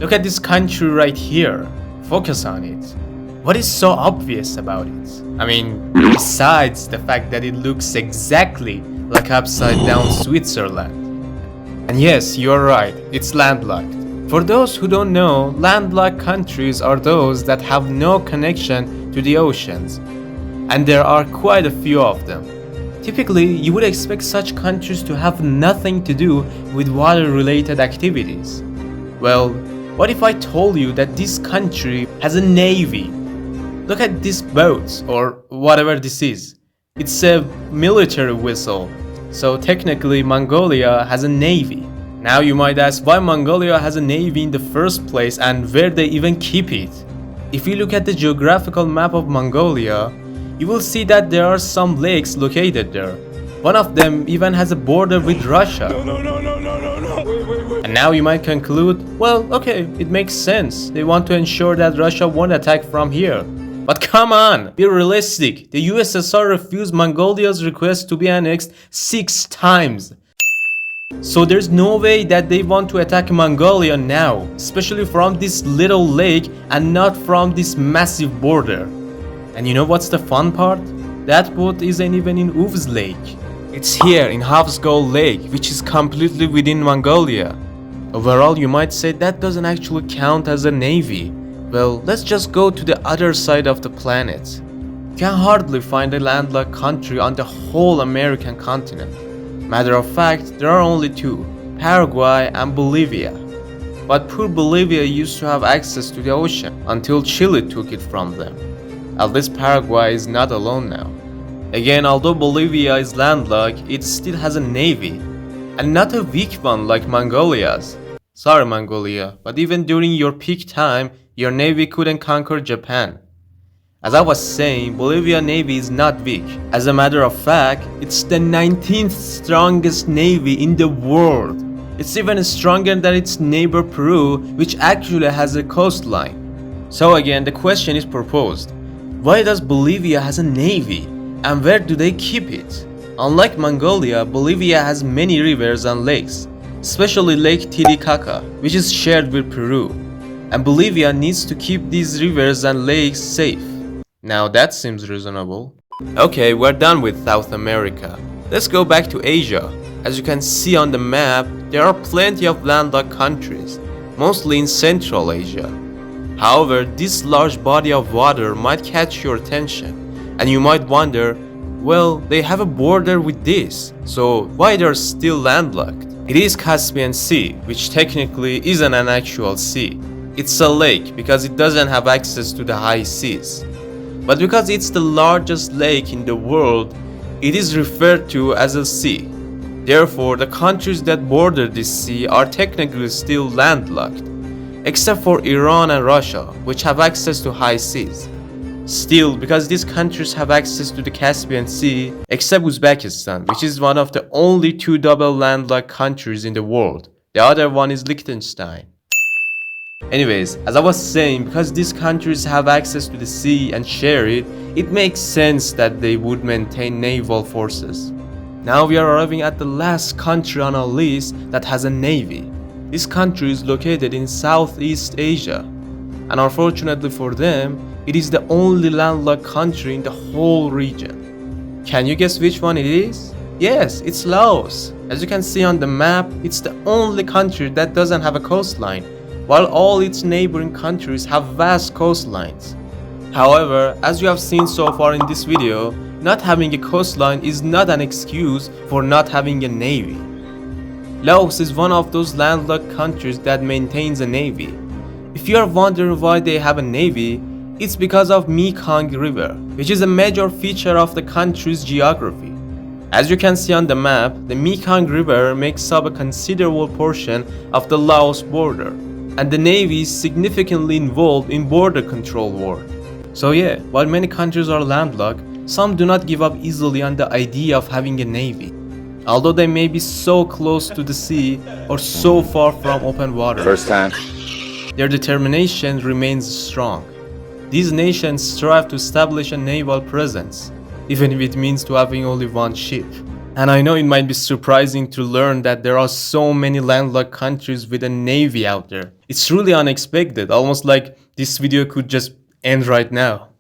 Look at this country right here. Focus on it. What is so obvious about it? I mean, besides the fact that it looks exactly like upside down Switzerland. And yes, you're right, it's landlocked. For those who don't know, landlocked countries are those that have no connection to the oceans. And there are quite a few of them. Typically, you would expect such countries to have nothing to do with water-related activities. Well, what if I told you that this country has a navy? Look at this boat, or whatever this is. It's a military vessel, so technically Mongolia has a navy. Now you might ask why Mongolia has a navy in the first place and where they even keep it. If you look at the geographical map of Mongolia, you will see that there are some lakes located there. One of them even has a border with Russia. And now you might conclude, well, okay, it makes sense. They want to ensure that Russia won't attack from here. But come on, be realistic. The USSR refused Mongolia's request to be annexed 6 times. So there's no way that they want to attack Mongolia now, especially from this little lake and not from this massive border. And you know what's the fun part? That boat isn't even in Uvs Lake. It's here in Havsgol Lake, which is completely within Mongolia. Overall, you might say that doesn't actually count as a navy. Well, let's just go to the other side of the planet. You can hardly find a landlocked country on the whole American continent. Matter of fact, there are only 2, Paraguay and Bolivia. But poor Bolivia used to have access to the ocean until Chile took it from them. At least Paraguay is not alone now. Again, although Bolivia is landlocked, it still has a navy. And not a weak one like Mongolia's. Sorry Mongolia, but even during your peak time, your navy couldn't conquer Japan. As I was saying, Bolivia navy is not weak. As a matter of fact, it's the 19th strongest navy in the world. It's even stronger than its neighbor Peru, which actually has a coastline. So again, the question is proposed. Why does Bolivia has a navy? And where do they keep it? Unlike Mongolia, Bolivia has many rivers and lakes, especially Lake Titicaca, which is shared with Peru. And Bolivia needs to keep these rivers and lakes safe. Now that seems reasonable. Okay, we're done with South America. Let's go back to Asia. As you can see on the map, there are plenty of landlocked countries, mostly in Central Asia. However, this large body of water might catch your attention, and you might wonder, well, they have a border with this, so why they're still landlocked? It is Caspian Sea, which technically isn't an actual sea. It's a lake because it doesn't have access to the high seas. But because it's the largest lake in the world, it is referred to as a sea. Therefore, the countries that border this sea are technically still landlocked, except for Iran and Russia, which have access to high seas. Still, because these countries have access to the Caspian Sea, except Uzbekistan, which is one of the only 2 double landlocked countries in the world. The other one is Liechtenstein. Anyways, as I was saying, because these countries have access to the sea and share it, it makes sense that they would maintain naval forces. Now we are arriving at the last country on our list that has a navy. This country is located in Southeast Asia, and unfortunately for them, it is the only landlocked country in the whole region. Can you guess which one it is? Yes, it's Laos. As you can see on the map, it's the only country that doesn't have a coastline, while all its neighboring countries have vast coastlines. However, as you have seen so far in this video, not having a coastline is not an excuse for not having a navy. Laos is one of those landlocked countries that maintains a navy. If you are wondering why they have a navy, it's because of Mekong River, which is a major feature of the country's geography. As you can see on the map, the Mekong River makes up a considerable portion of the Laos border, and the navy is significantly involved in border control work. So yeah, while many countries are landlocked, some do not give up easily on the idea of having a navy, although they may be so close to the sea or so far from open water. First time. Their determination remains strong. These nations strive to establish a naval presence, even if it means to having only one ship. And I know it might be surprising to learn that there are so many landlocked countries with a navy out there. It's really unexpected, almost like this video could just end right now.